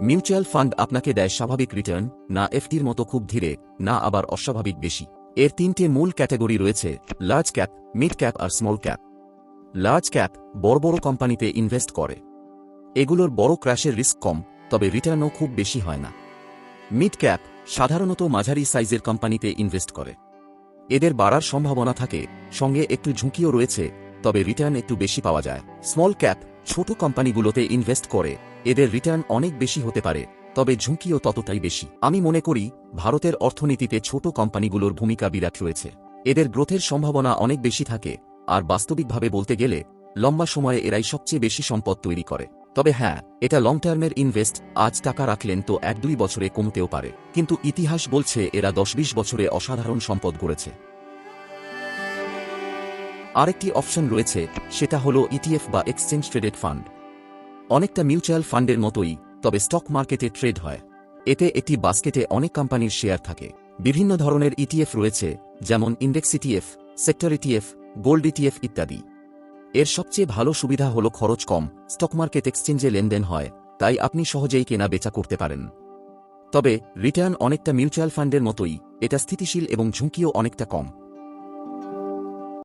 Mutual fund আপনাকে দেয় স্বাভাবিক রিটার্ন, না এফডির মতো খুব ধীরে, না আবার অস্বাভাবিক বেশি। এর তিনটে মূল ক্যাটাগরি রয়েছে: লার্জ ক্যাপ, মিড ক্যাপ আর স্মল ক্যাপ। লার্জ ক্যাপ বড় বড় কোম্পানিতে ইনভেস্ট করে। এগুলোর বড় ক্র্যাশের রিস্ক কম, তবে রিটার্নও খুব বেশি হয় না। মিড ক্যাপ সাধারণত মাঝারি সাইজের কোম্পানিতে ইনভেস্ট করে। এদের বাড়ার সম্ভাবনা থাকে, সঙ্গে একটু ঝুঁকিও রয়েছে, তবে রিটার্ন একটু বেশি পাওয়া যায়। স্মল ক্যাপ ছোট কোম্পানিগুলোতে ইনভেস্ট করে। এদের রিটার্ন অনেক বেশি হতে পারে, তবে ঝুঁকিও ততটাই বেশি। আমি মনে করি ভারতের অর্থনীতিতে ছোট কোম্পানিগুলোর ভূমিকা বিরাট রয়েছে। এদের গ্রোথের সম্ভাবনা অনেক বেশি থাকে, আর বাস্তবিকভাবে বলতে গেলে লম্বা সময়ে এরাই সবচেয়ে বেশি সম্পদ তৈরি করে। তবে হ্যাঁ, এটা লং টার্মের ইনভেস্ট। আজ টাকা রাখলেন তো 1-2 বছরে কমতেও পারে, কিন্তু ইতিহাস বলছে এরা 10-20 বছরে অসাধারণ সম্পদ গড়েছে। আরেকটি অপশন রয়েছে, সেটা হলো ইটিএফ বা এক্সচেঞ্জ ট্রেডেড ফান্ড। অনেকটা মিউচুয়াল ফান্ডের মতোই, তবে স্টক মার্কেটে ট্রেড হয়। এতে একটি বাস্কেটে অনেক কোম্পানির শেয়ার থাকে। বিভিন্ন ধরনের ইটিএফ রয়েছে, যেমন index ETF, sector ETF, gold ETF ইত্যাদি। এর সবচেয়ে ভালো সুবিধা হলো খরচ কম, স্টক মার্কেট এক্সচেঞ্জে লেনদেন হয়, তাই আপনি সহজেই কেনা বেচা করতে পারেন। তবে রিটার্ন অনেকটা মিউচুয়াল ফান্ডের মতোই, এটা স্থিতিশীল এবং ঝুঁকিও অনেকটা কম।